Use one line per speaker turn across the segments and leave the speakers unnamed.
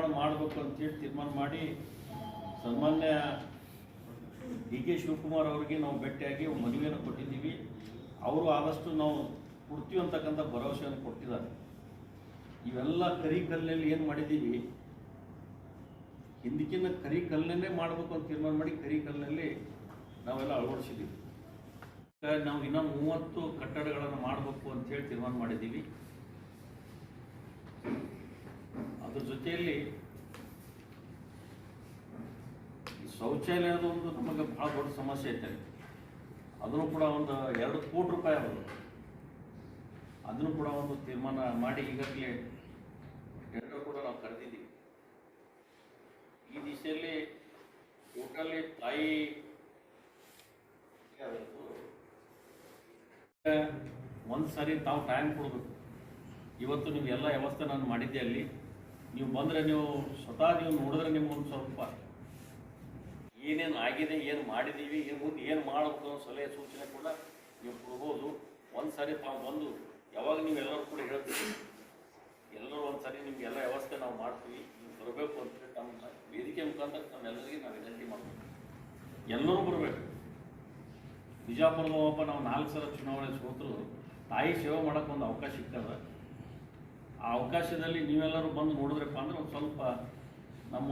ನಿರ್ಮಾಣ ಮಾಡಬೇಕು ಅಂತೇಳಿ ತೀರ್ಮಾನ ಮಾಡಿ ಸಾಮಾನ್ಯ ಡಿ.ಕೆ. ಶಿವಕುಮಾರ್ ಅವರಿಗೆ ನಾವು ಭೇಟಿಯಾಗಿ ಮನವಿಯನ್ನು ಕೊಟ್ಟಿದ್ದೀವಿ. ಅವರು ಆದಷ್ಟು ನಾವು ಕೊಡ್ತೀವಿ ಅಂತಕ್ಕಂಥ ಭರವಸೆಯನ್ನು ಕೊಟ್ಟಿದ್ದಾರೆ. ಇವೆಲ್ಲ ಕರಿಕಲ್ಲಿನಲ್ಲಿ ಏನು ಮಾಡಿದ್ದೀವಿ, ಹಿಂದಕ್ಕಿಂತ ಕರಿಕಲ್ಲನ್ನೇ ಮಾಡಬೇಕು ಅಂತ ತೀರ್ಮಾನ ಮಾಡಿ ಕರಿಕಲ್ಲಿನಲ್ಲಿ ನಾವೆಲ್ಲ ಅಳವಡಿಸಿದ್ದೀವಿ. ನಾವು ಇನ್ನೂ 30 ಕಟ್ಟಡಗಳನ್ನು ಮಾಡಬೇಕು ಅಂತೇಳಿ ತೀರ್ಮಾನ ಮಾಡಿದ್ದೀವಿ. ಅದ್ರ ಜೊತೆಯಲ್ಲಿ ಶೌಚಾಲಯದ ಒಂದು ನಮಗೆ ಭಾಳ ದೊಡ್ಡ ಸಮಸ್ಯೆ ಐತೆ. ಅದನ್ನು ಕೂಡ ಒಂದು 2 ಕೋಟಿ ರೂಪಾಯಿ ಆಗೋದು. ಅದನ್ನು ಕೂಡ ಒಂದು ತೀರ್ಮಾನ ಮಾಡಿ ಈಗಾಗಲೇ ಟೆಂಡರ್ ಕೂಡ ನಾವು ಕರೆದಿದ್ದೀವಿ. ಈ ದಿಶೆಯಲ್ಲಿ ಒಟ್ಟಲ್ಲಿ ತಾಯಿ ಒಂದು ಸಾರಿ ತಾವು ಟೈಮ್ ಕೊಡಬೇಕು. ಇವತ್ತು ನೀವು ಎಲ್ಲ ವ್ಯವಸ್ಥೆ ನಾನು ಮಾಡಿದ್ದೆ. ಅಲ್ಲಿ ನೀವು ಬಂದರೆ ನೀವು ಸ್ವತಃ ನೀವು ನೋಡಿದ್ರೆ ನಿಮ್ಗೊಂದು ಸ್ವಲ್ಪ ಏನೇನು ಆಗಿದೆ, ಏನು ಮಾಡಿದ್ದೀವಿ, ಮುಂದೆ ಏನು ಮಾಡಬೇಕು ಅನ್ನೋ ಸಲಹೆ ಸೂಚನೆ ಕೂಡ ನೀವು ಕೊಡ್ಬೋದು. ಒಂದು ಸಾರಿ ತಾವು ಬಂದು ಯಾವಾಗ ನೀವೆಲ್ಲರೂ ಕೂಡ ಹೇಳ್ತೀವಿ, ಎಲ್ಲರೂ ಒಂದು ಸಾರಿ ನಿಮಗೆಲ್ಲ ವ್ಯವಸ್ಥೆ ನಾವು ಮಾಡ್ತೀವಿ, ನೀವು ಬರಬೇಕು ಅಂತೇಳಿ ನಮ್ಮ ವೇದಿಕೆ ಮುಖಾಂತರ ನಮ್ಮೆಲ್ಲರಿಗೆ ನಾವು ವಿನಂತಿ ಮಾಡ್ತೀವಿ. ಎಲ್ಲರೂ ಬರಬೇಕು. ಬಿಜಾಪುರದ ಒಬ್ಬ ನಾವು 4 ಸಲ ಚುನಾವಣೆ ಸೋತರು ತಾಯಿ ಸೇವೆ ಮಾಡೋಕ್ಕೆ ಒಂದು ಅವಕಾಶ ಸಿಗ್ತದೆ. ಆ ಅವಕಾಶದಲ್ಲಿ ನೀವೆಲ್ಲರೂ ಬಂದು ನೋಡಿದ್ರಪ್ಪ ಅಂದ್ರೆ ಒಂದು ಸ್ವಲ್ಪ ನಮ್ಮ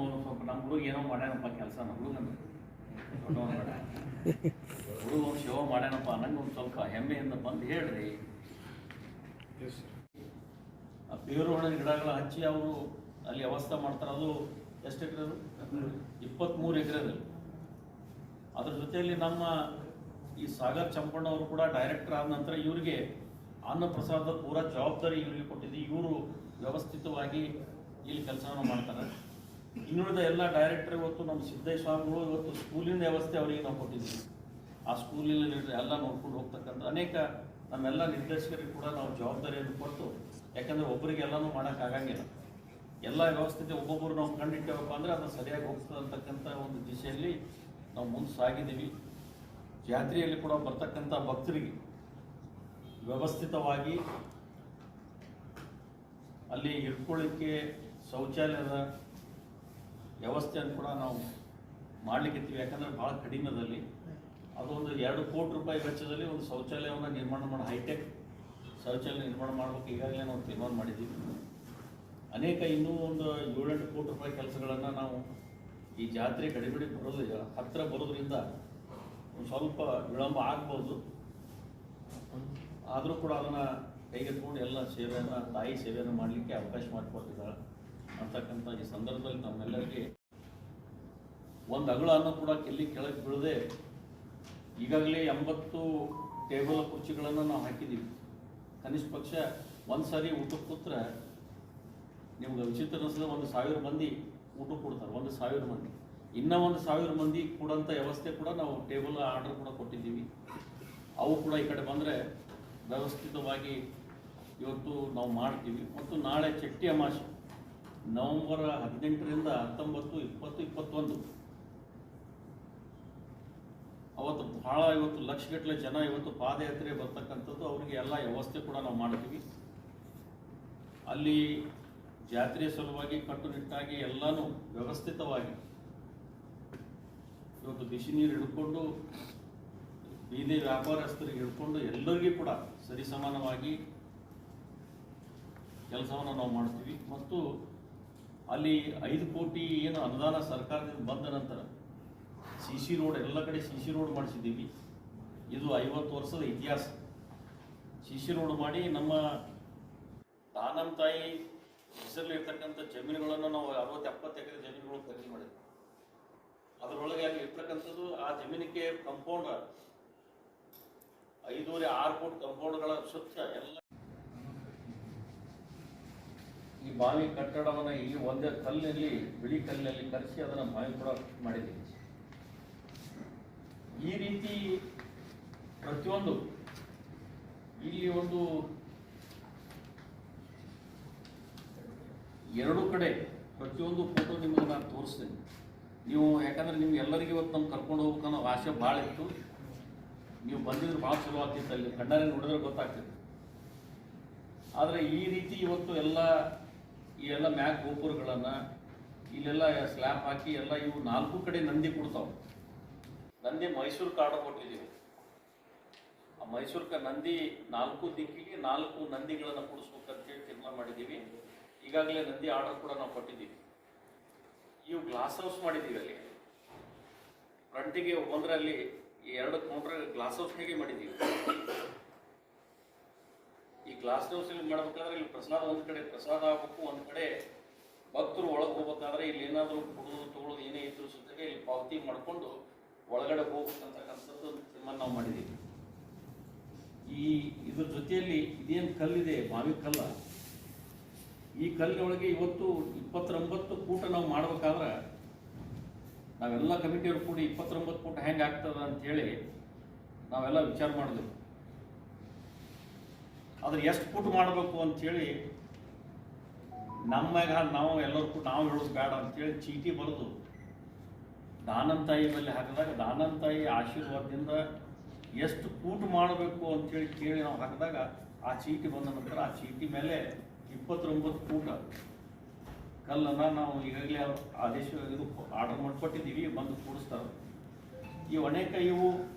ಹುಡುಗ ಏನೋ ಮಾಡ್ಯಾನಪ್ಪ ಕೆಲಸ, ನಮ್ಮ ಹುಡುಗನ ಹುಡುಗ ಒಂದು ಸೇವೆ ಮಾಡ್ಯಾನಪ್ಪ ಅನ್ನಂಗೆ ಒಂದು ಸ್ವಲ್ಪ ಹೆಮ್ಮೆಯಿಂದ ಬಂದು ಹೇಳ್ರಿ. ಆ ಬೇರು ಹಣ್ಣಿನ ಗಿಡಗಳ ಹಚ್ಚಿ ಅವರು ಅಲ್ಲಿ ವ್ಯವಸ್ಥೆ ಮಾಡ್ತಾರೆ. ಅದು ಎಷ್ಟು ಎಕರೆ? 23 ಎಕರೆದಲ್ಲಿ. ಅದ್ರ ಜೊತೆಯಲ್ಲಿ ನಮ್ಮ ಈ ಸಾಗರ್ ಚಂಪಣ್ಣ ಅವರು ಕೂಡ ಡೈರೆಕ್ಟರ್ ಆದ ನಂತರ ಇವರಿಗೆ ಅನ್ನಪ್ರಸಾದ ಪೂರ ಜವಾಬ್ದಾರಿ ಇವರಿಗೆ ಕೊಟ್ಟಿದ್ದೀವಿ. ಇವರು ವ್ಯವಸ್ಥಿತವಾಗಿ ಇಲ್ಲಿ ಕೆಲಸವನ್ನು ಮಾಡ್ತಾರೆ. ಇನ್ನುಳಿದ ಎಲ್ಲ ಡೈರೆಕ್ಟರ್ ಇವತ್ತು ನಮ್ಮ ಸಿದ್ದಯ್ಯ ಸ್ವಾಮಿಗಳು ಇವತ್ತು ಸ್ಕೂಲಿನ ವ್ಯವಸ್ಥೆ ಅವರಿಗೆ ನಾವು ಕೊಟ್ಟಿದ್ದೀವಿ. ಆ ಸ್ಕೂಲಿನಲ್ಲಿ ಎಲ್ಲ ನೋಡ್ಕೊಂಡು ಹೋಗ್ತಕ್ಕಂಥ ಅನೇಕ ನಮ್ಮೆಲ್ಲ ನಿರ್ದೇಶಕರಿಗೆ ಕೂಡ ನಾವು ಜವಾಬ್ದಾರಿಯನ್ನು ಕೊಟ್ಟು, ಯಾಕಂದರೆ ಒಬ್ಬರಿಗೆ ಎಲ್ಲನೂ ಮಾಡೋಕ್ಕಾಗಂಗಿಲ್ಲ. ಎಲ್ಲ ವ್ಯವಸ್ಥಿತ ಒಬ್ಬೊಬ್ಬರು ನಾವು ಕಂಡಿಟ್ಟೇವಪ್ಪ ಅಂದರೆ ಅದು ಸರಿಯಾಗಿ ಹೋಗ್ತದೆ ಅಂತಕ್ಕಂಥ ಒಂದು ದಿಶೆಯಲ್ಲಿ ನಾವು ಮುಂದೆ ಸಾಗಿದ್ದೀವಿ. ಜಾತ್ರೆಯಲ್ಲಿ ಕೂಡ ಬರ್ತಕ್ಕಂಥ ಭಕ್ತರಿಗೆ ವ್ಯವಸ್ಥಿತವಾಗಿ ಅಲ್ಲಿ ಇಟ್ಕೊಳ್ಳಿಕ್ಕೆ ಶೌಚಾಲಯದ ವ್ಯವಸ್ಥೆಯನ್ನು ಕೂಡ ನಾವು ಮಾಡಲಿಕ್ಕಿರ್ತೀವಿ. ಯಾಕಂದರೆ ಭಾಳ ಕಡಿಮೆದಲ್ಲಿ ಅದೊಂದು 2 ಕೋಟಿ ರೂಪಾಯಿ ವೆಚ್ಚದಲ್ಲಿ ಒಂದು ಶೌಚಾಲಯವನ್ನು ನಿರ್ಮಾಣ ಮಾಡಿ ಹೈಟೆಕ್ ಶೌಚಾಲಯ ನಿರ್ಮಾಣ ಮಾಡಬೇಕು ಈಗಾಗಲೇ ನಾವು ತೀರ್ಮಾನ ಮಾಡಿದ್ದೀವಿ. ಅನೇಕ ಇನ್ನೂ ಒಂದು 7-8 ಕೋಟಿ ರೂಪಾಯಿ ಕೆಲಸಗಳನ್ನು ನಾವು ಈ ಜಾತ್ರೆ ಗಡಿಬಿಡಿ ಬರೋದು ಹತ್ತಿರ ಬರೋದ್ರಿಂದ ಒಂದು ಸ್ವಲ್ಪ ವಿಳಂಬ ಆಗ್ಬೋದು. ಆದರೂ ಕೂಡ ಅದನ್ನು ಕೈಗೆತ್ಕೊಂಡು ಎಲ್ಲ ಸೇವೆಯನ್ನು ತಾಯಿ ಸೇವೆಯನ್ನು ಮಾಡಲಿಕ್ಕೆ ಅವಕಾಶ ಮಾಡಿಕೊಟ್ಟಿದ್ದಾರೆ ಅಂತಕ್ಕಂಥ ಈ ಸಂದರ್ಭದಲ್ಲಿ ನಮ್ಮೆಲ್ಲರಿಗೆ ಒಂದು ಅಗಳನ್ನು ಕೂಡ ಕೆಳಗೆ ಬೀಳದೆ ಈಗಾಗಲೇ 80 ಟೇಬಲ್ ಕುರ್ಚಿಗಳನ್ನು ನಾವು ಹಾಕಿದ್ದೀವಿ. ಕನಿಷ್ಠ ಪಕ್ಷ ಒಂದು ಸಾರಿ ಊಟಕ್ಕೆ ಕೂತ್ರೆ ನಿಮ್ಗೆ ವಿಚಿತ್ರ ಅನಿಸಿದ್ರೆ 1,000 ಮಂದಿ ಊಟಕ್ಕೆ ಕೊಡ್ತಾರೆ. 1,000 ಮಂದಿ. ಇನ್ನೂ 1,000 ಮಂದಿ ಕೊಡೋಂಥ ವ್ಯವಸ್ಥೆ ಕೂಡ ನಾವು ಟೇಬಲ್ ಆರ್ಡರ್ ಕೂಡ ಕೊಟ್ಟಿದ್ದೀವಿ. ಅವು ಕೂಡ ಈ ಕಡೆ ಬಂದರೆ ವ್ಯವಸ್ಥಿತವಾಗಿ ಇವತ್ತು ನಾವು ಮಾಡ್ತೀವಿ. ಮತ್ತು ನಾಳೆ ಚಟ್ಟಿ ಅಮಾವಾಸ್ಯೆ ನವೆಂಬರ್ 18ರಿಂದ 19, 20, 21 ಅವತ್ತು ಭಾಳ ಇವತ್ತು ಲಕ್ಷಗಟ್ಟಲೆ ಜನ ಇವತ್ತು ಪಾದಯಾತ್ರೆ ಬರ್ತಕ್ಕಂಥದ್ದು. ಅವರಿಗೆ ಎಲ್ಲ ವ್ಯವಸ್ಥೆ ಕೂಡ ನಾವು ಮಾಡ್ತೀವಿ. ಅಲ್ಲಿ ಜಾತ್ರೆಯ ಸಲುವಾಗಿ ಕಟ್ಟುನಿಟ್ಟಾಗಿ ಎಲ್ಲನೂ ವ್ಯವಸ್ಥಿತವಾಗಿ ಇವತ್ತು ಬಿಸಿ ನೀರು ಹಿಡ್ಕೊಂಡು ಬೀದಿ ವ್ಯಾಪಾರಸ್ಥರಿಗೆ ಹಿಡ್ಕೊಂಡು ಎಲ್ಲರಿಗೂ ಕೂಡ ಸರಿಸಮಾನವಾಗಿ ಕೆಲಸವನ್ನು ನಾವು ಮಾಡ್ತೀವಿ. ಮತ್ತು ಅಲ್ಲಿ 5 ಕೋಟಿ ಏನು ಅನುದಾನ ಸರ್ಕಾರದಿಂದ ಬಂದ ನಂತರ CC ರೋಡ್ ಎಲ್ಲ ಕಡೆ CC ರೋಡ್ ಮಾಡಿಸಿದ್ದೀವಿ. ಇದು 50 ವರ್ಷದ ಇತಿಹಾಸ. CC ರೋಡ್ ಮಾಡಿ ನಮ್ಮ ದಾನಮ್ ತಾಯಿ ಹೆಸರಲ್ಲಿ ಇರ್ತಕ್ಕಂಥ ಜಮೀನುಗಳನ್ನು ನಾವು 60-70 ಎಕರೆ ಜಮೀನುಗಳು ಖರೀದಿ ಮಾಡಿದ್ವಿ. ಅದರೊಳಗೆ ಅಲ್ಲಿ ಇರ್ತಕ್ಕಂಥದ್ದು ಆ ಜಮೀನಿಗೆ ಕಂಪೌಂಡ್ 5.5-6 ಕೋಟಿ ಕಂಪೌಂಡ್ಗಳ ಸುತ್ತ ಎಲ್ಲ ಈ ಬಾವಿ ಕಟ್ಟಡವನ್ನು ಈ ಒಂದೇ ಕಲ್ಲಿನಲ್ಲಿ ಬಿಳಿ ಕಲ್ಲಿನಲ್ಲಿ ಕರೆಸಿ ಅದನ್ನು ಬಾವಿ ಕೂಡ ಮಾಡಿದ್ದೀವಿ. ಈ ರೀತಿ ಪ್ರತಿಯೊಂದು ಇಲ್ಲಿ ಒಂದು 2 ಕಡೆ ಪ್ರತಿಯೊಂದು ಫೋಟೋ ನಿಮಗೆ ನಾನು ತೋರಿಸ್ತೇನೆ. ನೀವು ಯಾಕಂದರೆ ನಿಮ್ಗೆ ಎಲ್ಲರಿಗೂ ಇವತ್ತು ನಮ್ಗೆ ಕರ್ಕೊಂಡು ಹೋಗ್ಬೇಕು ಅನ್ನೋ ಆಸೆ ಭಾಳ ಇತ್ತು. ನೀವು ಬಂದಿದ್ರೆ ಭಾಳ ಚಲೋ ಆಗ್ತಿತ್ತು. ಅಲ್ಲಿ ಕಣ್ಣಾರೆ ನೋಡಿದ್ರೆ ಗೊತ್ತಾಗ್ತಿತ್ತು. ಆದರೆ ಈ ರೀತಿ ಇವತ್ತು ಈ ಎಲ್ಲ ಮ್ಯಾಕ್ ಗೋಪುರಗಳನ್ನು ಇಲ್ಲೆಲ್ಲ ಸ್ಲ್ಯಾಬ್ ಹಾಕಿ ಎಲ್ಲ ಇವು 4 ಕಡೆ ನಂದಿ ಕೊಡ್ತಾವೆ. ನಂದಿ ಮೈಸೂರು ಆರ್ಡರ್ ಕೊಟ್ಟಿದ್ದೀವಿ. ಆ ಮೈಸೂರ್ಗೆ ನಂದಿ 4 ದಿಕ್ಕಿಗೆ 4 ನಂದಿಗಳನ್ನು ಕೂಡಿಸ್ಬೇಕಂತೇಳಿ ತೀರ್ಮಾನ ಮಾಡಿದ್ದೀವಿ. ಈಗಾಗಲೇ ನಂದಿ ಆರ್ಡರ್ ಕೂಡ ನಾವು ಕೊಟ್ಟಿದ್ದೀವಿ. ಇವು ಗ್ಲಾಸ್ ಹೌಸ್ ಮಾಡಿದ್ದೀವಿ. ಅಲ್ಲಿ ಫ್ರಂಟಿಗೆ ಬಂದರೆ ಅಲ್ಲಿ 2 ಕೌಂಟರ್ ಗ್ಲಾಸ್ ಹೌಸ್ನಾಗೆ ಮಾಡಿದ್ದೀವಿ. ಈ ಗ್ಲಾಸ್ ಹೌಸಲ್ಲಿ ಮಾಡಬೇಕಾದ್ರೆ ಇಲ್ಲಿ ಪ್ರಸಾದ ಒಂದು ಕಡೆ ಪ್ರಸಾದ ಆಗಬೇಕು, ಒಂದು ಕಡೆ ಭಕ್ತರು ಒಳಗೆ ಹೋಗ್ಬೇಕಾದ್ರೆ ಇಲ್ಲಿ ಏನಾದರೂ ಕುಡಿದು ತೊಗೊಳ್ಳೋದು ಏನೇ ಇದ್ರು ಜೊತೆಗೆ ಇಲ್ಲಿ ಪಾವತಿ ಮಾಡಿಕೊಂಡು ಒಳಗಡೆ ಹೋಗ್ಬೇಕಂತಕ್ಕಂಥದ್ದು ತೀರ್ಮಾನ ನಾವು ಮಾಡಿದ್ದೀವಿ. ಇದ್ರ ಜೊತೆಯಲ್ಲಿ ಇದೇನು ಕಲ್ಲಿದೆ, ಮಾವಿ ಕಲ್ಲ, ಈ ಕಲ್ಲಿನೊಳಗೆ ಇವತ್ತು 29 ಫೂಟ್ ನಾವು ಮಾಡ್ಬೇಕಾದ್ರೆ ನಾವೆಲ್ಲ ಕಮಿಟಿಯವರು ಕೂಡಿ 29 ಫೂಟ್ ಹೆಂಗೆ ಆಗ್ತದ ಅಂಥೇಳಿ ನಾವೆಲ್ಲ ವಿಚಾರ ಮಾಡಿದೆವು. ಆದ್ರೆ ಎಷ್ಟು ಫುಟ್ ಮಾಡಬೇಕು ಅಂಥೇಳಿ ನಮ್ಮಾಗ ನಾವು ಎಲ್ಲರೂ ಕೂಡ ನಾವು ಹೇಳೋದು ಬೇಡ ಅಂಥೇಳಿ ಚೀಟಿ ಬರೆದು ದಾನಂತಾಯಿ ಮೇಲೆ ಹಾಕಿದಾಗ ದಾನಂತಾಯಿ ಆಶೀರ್ವಾದದಿಂದ ಎಷ್ಟು ಫೂಟ್ ಮಾಡಬೇಕು ಅಂಥೇಳಿ ಕೇಳಿ ನಾವು ಹಾಕಿದಾಗ ಆ ಚೀಟಿ ಬಂದ ನಂತರ ಆ ಚೀಟಿ ಮೇಲೆ 29 ಫೂಟ್ ಕಲ್ಲನ್ನು ನಾವು ಈಗಾಗಲೇ ಆದೇಶ ಇದು ಆರ್ಡರ್ ಮಾಡಿಕೊಟ್ಟಿದ್ದೀವಿ, ಬಂದು ಕೂಡಿಸ್ತಾರೆ. ಇವು ಅನೇಕ ಇವು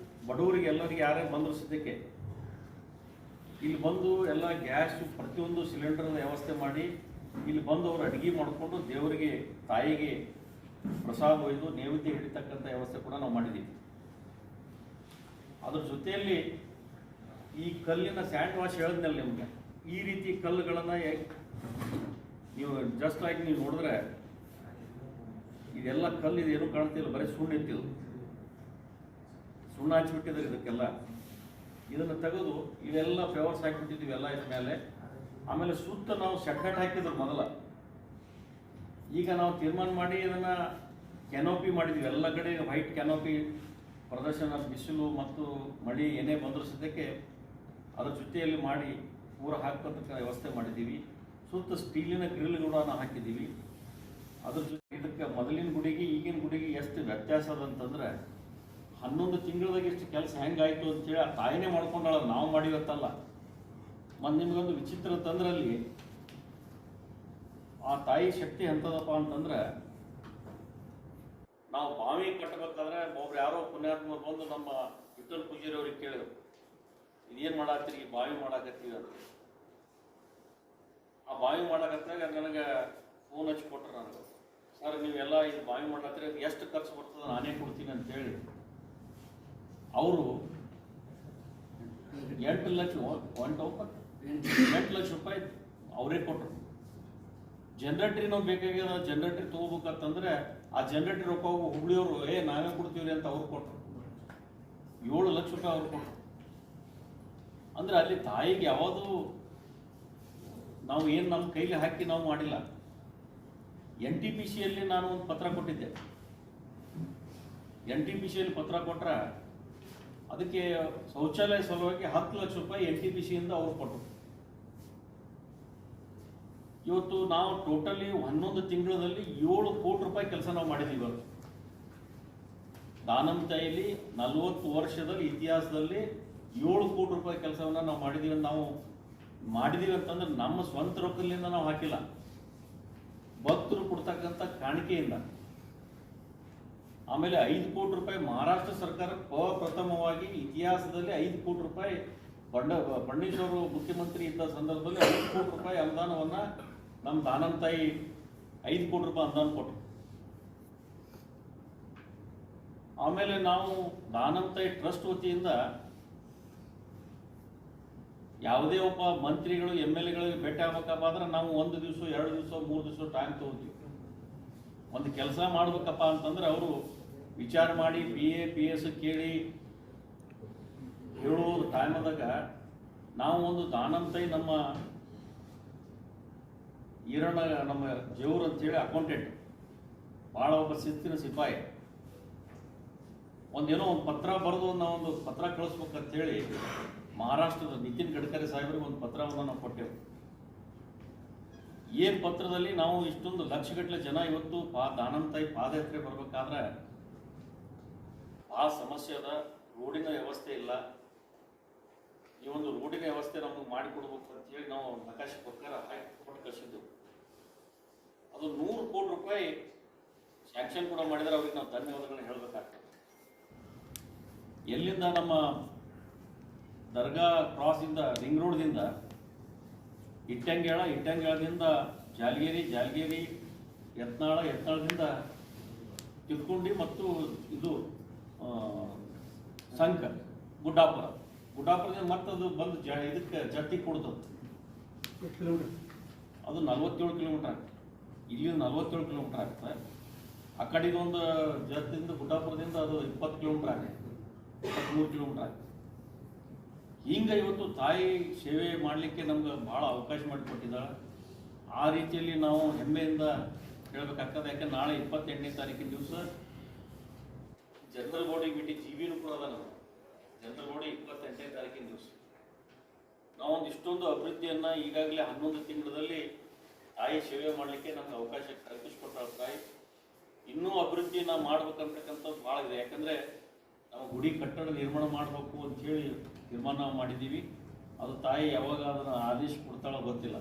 ಬಡವರಿಗೆ ಎಲ್ಲರಿಗೆ ಯಾರೇ ಬಂದರೂ ಸದ್ಯಕ್ಕೆ ಇಲ್ಲಿ ಬಂದು ಎಲ್ಲ ಗ್ಯಾಸ್ ಪ್ರತಿಯೊಂದು ಸಿಲಿಂಡರ್ ವ್ಯವಸ್ಥೆ ಮಾಡಿ ಇಲ್ಲಿ ಬಂದು ಅವರು ಅಡುಗೆ ಮಾಡಿಕೊಂಡು ದೇವರಿಗೆ ತಾಯಿಗೆ ಪ್ರಸಾದ ಒಯ್ದು ನೈವೇದ್ಯ ಹಿಡಿತಕ್ಕಂಥ ವ್ಯವಸ್ಥೆ ಕೂಡ ನಾವು ಮಾಡಿದ್ದೀವಿ. ಅದ್ರ ಜೊತೆಯಲ್ಲಿ ಈ ಕಲ್ಲಿನ ಸ್ಯಾಂಡ್ ವಾಶ್ ಹೇಳಿದ್ನಲ್ಲ ನಿಮಗೆ, ಈ ರೀತಿ ಕಲ್ಲುಗಳನ್ನು ನೀವು ಜಸ್ಟ್ ಆಗಿ ನೀವು ನೋಡಿದ್ರೆ ಇದೆಲ್ಲ ಕಲ್ಲು ಇದೇನು ಕಾಣ್ತಿಲ್ಲ, ಬರೀ ಸುಣ್ಣ ಇತ್ತಿದು, ಸುಣ್ಣ ಹಚ್ಚಿಬಿಟ್ಟಿದ್ದಾರೆ ಇದಕ್ಕೆಲ್ಲ. ಇದನ್ನು ತೆಗೆದು ಇವೆಲ್ಲ ಫ್ಲೇವರ್ಸ್ ಹಾಕಿಬಿಟ್ಟಿದ್ದೀವಿ ಎಲ್ಲ ಇದ್ರ ಮೇಲೆ. ಆಮೇಲೆ ಸುತ್ತ ನಾವು ಸೆಟ್ಕಟ್ ಹಾಕಿದ್ರು ಮೊದಲ. ಈಗ ನಾವು ತೀರ್ಮಾನ ಮಾಡಿ ಇದನ್ನು ಕ್ಯಾನೋಪಿ ಮಾಡಿದ್ದೀವಿ. ಎಲ್ಲ ಕಡೆ ವೈಟ್ ಕ್ಯಾನೋಪಿ ಪ್ರದರ್ಶನ, ಬಿಸಿಲು ಮತ್ತು ಮಳೆ ಏನೇ ಬಂದರೂ ಸದ್ಯಕ್ಕೆ ಅದರ ಜೊತೆಯಲ್ಲಿ ಮಾಡಿ ಪೂರ ಹಾಕತಕ್ಕ ವ್ಯವಸ್ಥೆ ಮಾಡಿದ್ದೀವಿ. ಸುತ್ತ ಸ್ಟೀಲಿನ ಗ್ರಿಲ್ ಕೂಡ ನಾವು ಹಾಕಿದ್ದೀವಿ. ಅದ್ರ ಜೊತೆ ಇದಕ್ಕೆ ಮೊದಲಿನ ಗುಡಿಗೆ ಈಗಿನ ಗುಡಿಗೆ ಎಷ್ಟು ವ್ಯತ್ಯಾಸ ಅದಂತಂದ್ರೆ 11 ತಿಂಗಳದಾಗ ಇಷ್ಟು ಕೆಲಸ ಹೆಂಗಾಯಿತು ಅಂತೇಳಿ ಆ ತಾಯಿನೇ ಮಾಡ್ಕೊಂಡಾಳ, ನಾವು ಮಾಡಿವತ್ತಲ್ಲ. ಮತ್ತು ನಿಮಗೊಂದು ವಿಚಿತ್ರ ತಂದ್ರಲ್ಲಿ ಆ ತಾಯಿ ಶಕ್ತಿ ಎಂಥದಪ್ಪ ಅಂತಂದ್ರೆ, ನಾವು ಬಾವಿ ಕಟ್ಟಬೇಕಾದ್ರೆ ಒಬ್ರು ಯಾರೋ ಪುಣ್ಯಾತ್ಮರು ಬಂದು ನಮ್ಮ ವಿಠಲ್ ಪೂಜಾರಿ ಅವ್ರಿಗೆ ಕೇಳಿದ್ರು, ಇದೇನು ಮಾಡಾತ್ತೀರಿ, ಬಾವಿ ಮಾಡಾಕತ್ತೀವಿ ಅಂತ. ಆ ಬಾವಿ ಮಾಡಾಕತ್ತಾಗ ನನಗೆ ಫೋನ್ ಹಚ್ಚಿ ಕೊಟ್ರು ನನಗೆ, ಸರ್ ನೀವೆಲ್ಲ ಇದು ಬಾವಿ ಮಾಡಾತ್ತೀರಿ, ಎಷ್ಟು ಖರ್ಚು ಬರ್ತದೆ ನಾನೇ ಕೊಡ್ತೀನಿ ಅಂತೇಳಿ ಅವರು 8 ಲಕ್ಷ 8 ಲಕ್ಷ ರೂಪಾಯಿ ಅವರೇ ಕೊಟ್ಟರು. ಜನರೇಟ್ರಿ ನಾವು ಬೇಕಾಗ್ಯದ, ಜನರೇಟ್ರಿ ತೊಗೋಬೇಕಂತಂದ್ರೆ ಆ ಜನರೇಟ್ರಿ ರೊಕ್ಕ ಹುಬ್ಳಿಯವರು ನಾವೇ ಕೊಡ್ತೀವಿ ಅಂತ ಅವ್ರು ಕೊಟ್ಟರು. 7 ಲಕ್ಷ ರೂಪಾಯಿ ಅವ್ರು ಕೊಟ್ಟರು. ಅಂದ್ರೆ ಅಲ್ಲಿ ತಾಯಿಗೆ ಯಾವುದು ನಾವು ಏನು ನಮ್ಮ ಕೈಲಿ ಹಾಕಿ ನಾವು ಮಾಡಿಲ್ಲ. NTPCಯಲ್ಲಿ ನಾನು ಒಂದು ಪತ್ರ ಕೊಟ್ಟಿದ್ದೆ. NTPCಯಲ್ಲಿ ಪತ್ರ ಕೊಟ್ಟರೆ ಅದಕ್ಕೆ ಶೌಚಾಲಯ ಸಲುವಾಗಿ 10 ಲಕ್ಷ ರೂಪಾಯಿ NTPCಯಿಂದ ಅವ್ರು ಕೊಟ್ಟರು. ಇವತ್ತು ನಾವು ಟೋಟಲಿ 11 ತಿಂಗಳಲ್ಲಿ 7 ಕೋಟಿ ರೂಪಾಯಿ ಕೆಲಸ ನಾವು ಮಾಡಿದ್ದೀವಿ. ಇವತ್ತು ದಾನಂತಾಯಿಲಿ 40 ವರ್ಷದಲ್ಲಿ ಇತಿಹಾಸದಲ್ಲಿ 7 ಕೋಟಿ ರೂಪಾಯಿ ಕೆಲಸವನ್ನು ನಾವು ಮಾಡಿದ್ದೀವಿ. ನಾವು ಮಾಡಿದ್ದೀವಿ ಅಂತಂದ್ರೆ ನಮ್ಮ ಸ್ವಂತ ರೊಕ್ಕದಿಂದ ನಾವು ಹಾಕಿಲ್ಲ, ಭಕ್ತರು ಕೊಡ್ತಕ್ಕಂಥ ಕಾಣಿಕೆಯಿಂದ. ಆಮೇಲೆ 5 ಕೋಟಿ ರೂಪಾಯಿ ಮಹಾರಾಷ್ಟ್ರ ಸರ್ಕಾರ ಪ್ರಥಮವಾಗಿ ಇತಿಹಾಸದಲ್ಲಿ 5 ಕೋಟಿ ರೂಪಾಯಿ ಫಡ್ನವೀಸ್ ಅವರು ಮುಖ್ಯಮಂತ್ರಿ ಇದ್ದ ಸಂದರ್ಭದಲ್ಲಿ 5 ಕೋಟಿ ರೂಪಾಯಿ ಅನುದಾನವನ್ನು ನಮ್ಮ ದಾನಂತಾಯಿ 5 ಕೋಟಿ ರೂಪಾಯಿ ಅನುದಾನ ಕೊಟ್ಟರು. ಆಮೇಲೆ ನಾವು ದಾನಂತಾಯಿ ಟ್ರಸ್ಟ್ ವತಿಯಿಂದ ಯಾವುದೇ ಒಬ್ಬ ಮಂತ್ರಿಗಳು MLA ಗಳಿಗೆ ಭೇಟಿ ಆಗ್ಬೇಕಪ್ಪ ಅಂದ್ರೆ ನಾವು 1 ದಿವಸ 2 ದಿವಸ 3 ದಿವಸ ಟೈಮ್ ತಗೋತೀವಿ. ಒಂದು ಕೆಲಸ ಮಾಡ್ಬೇಕಪ್ಪ ಅಂತಂದ್ರೆ ಅವರು ವಿಚಾರ ಮಾಡಿ PA PS ಕೇಳಿ ಹೇಳೋ ಟೈಮದಾಗ ನಾವು ಒಂದು ದಾನಂತಾಯಿ ನಮ್ಮ ಈರಣ್ಣ ನಮ್ಮ ಜೇವ್ರು ಅಂತೇಳಿ ಅಕೌಂಟೆಂಟ್, ಭಾಳ ಒಬ್ಬ ಶಿಸ್ತಿನ ಸಿಪಾಯಿ, ಒಂದೇನೋ ಒಂದು ಪತ್ರ ಬರೆದು ನಾವೊಂದು ಪತ್ರ ಕಳಿಸ್ಬೇಕಂತೇಳಿ ಮಹಾರಾಷ್ಟ್ರದ ನಿತಿನ್ ಗಡ್ಕರಿ ಸಾಹೇಬರಿಗೆ ಒಂದು ಪತ್ರವನ್ನು ನಾವು ಕೊಟ್ಟೆವು. ಏನು ಪತ್ರದಲ್ಲಿ ನಾವು ಇಷ್ಟೊಂದು ಲಕ್ಷಗಟ್ಟಲೆ ಜನ ಇವತ್ತು ದಾನಂತಾಯಿ ಪಾದಯಾತ್ರೆ ಬರಬೇಕಾದ್ರೆ ಆ ಸಮಸ್ಯೆ ಅದ, ರೋಡಿನ ವ್ಯವಸ್ಥೆ ಇಲ್ಲ, ಈ ಒಂದು ರೋಡಿನ ವ್ಯವಸ್ಥೆ ನಮಗೆ ಮಾಡಿಕೊಡ್ಬೇಕು ಅಂತೇಳಿ ನಾವು ನಕಾಶೆ ಪ್ರಕಾರ ಕೊಟ್ಟು ಕಳಿಸಿದ್ದೆವು. ಅದು 100 ಕೋಟಿ ರೂಪಾಯಿ ಸ್ಯಾಂಕ್ಷನ್ ಕೂಡ ಮಾಡಿದರೆ ಅವ್ರಿಗೆ ನಾವು ಧನ್ಯವಾದಗಳನ್ನ ಹೇಳಬೇಕಾಗ್ತದೆ. ಎಲ್ಲಿಂದ ನಮ್ಮ ದರ್ಗಾ ಕ್ರಾಸಿಂದ ರಿಂಗ್ ರೋಡ್ದಿಂದ ಇಟ್ಟಂಗೇಳದಿಂದ ಜಾಲಗೇರಿ ಯತ್ನಾಳದಿಂದ ತಿಕ್ಕೊಂಡಿ ಮತ್ತು ಇದು ಸಂಕ ಗುಡ್ಡಾಪುರದಿಂದ ಮತ್ತೆ ಅದು ಬಂದು ಇದಕ್ಕೆ ಜತ್ತಿ ಕೊಡ್ತದೆ. ಅದು 47 ಕಿಲೋಮೀಟರ್ ಆಗ್ತದೆ. ಇಲ್ಲಿಂದ 47 ಕಿಲೋಮೀಟರ್ ಆಗ್ತದೆ. ಆ ಕಡೆಗೆ ಒಂದು ಜತ್ತಿಂದ ಗುಡ್ಡಾಪುರದಿಂದ ಅದು 20 ಕಿಲೋಮೀಟರ್ ಆಗುತ್ತೆ, 23 ಕಿಲೋಮೀಟರ್ ಆಗ್ತದೆ. ಹಿಂಗೆ ಇವತ್ತು ತಾಯಿ ಸೇವೆ ಮಾಡಲಿಕ್ಕೆ ನಮ್ಗೆ ಭಾಳ ಅವಕಾಶ ಮಾಡಿಕೊಟ್ಟಿದ್ದಾಳೆ. ಆ ರೀತಿಯಲ್ಲಿ ನಾವು ಹೆಮ್ಮೆಯಿಂದ ಹೇಳಬೇಕಾಗ್ತದೆ. ಯಾಕೆ ನಾಳೆ 28ನೇ ತಾರೀಕಿನ ದಿವಸ ಜನರಲ್ ಬಾಡಿ ಮೀಟಿಂಗ್ ಜಿಬಿನೂ ಕೂಡ ಅದ. ನಾವು ಜನರಲ್ ಬಾಡಿ 28ನೇ ತಾರೀಕಿನ ದಿವಸ ನಾವೊಂದು ಇಷ್ಟೊಂದು ಅಭಿವೃದ್ಧಿಯನ್ನು ಈಗಾಗಲೇ 11 ತಿಂಗಳಲ್ಲಿ ತಾಯಿ ಸೇವೆ ಮಾಡಲಿಕ್ಕೆ ನಮ್ಗೆ ಅವಕಾಶ ಕಲ್ಪಿಸ್ಕೊಟ್ಟಾಳ ತಾಯಿ. ಇನ್ನೂ ಅಭಿವೃದ್ಧಿನ ಮಾಡ್ಬೇಕಂತಕ್ಕಂಥದ್ದು ಭಾಳ ಇದೆ. ಯಾಕಂದರೆ ನಾವು ಗುಡಿ ಕಟ್ಟಡ ನಿರ್ಮಾಣ ಮಾಡಬೇಕು ಅಂಥೇಳಿ ತೀರ್ಮಾನ ಮಾಡಿದ್ದೀವಿ. ಅದು ತಾಯಿ ಯಾವಾಗ ಅದನ್ನು ಆದೇಶ ಕೊಡ್ತಾಳೋ ಗೊತ್ತಿಲ್ಲ.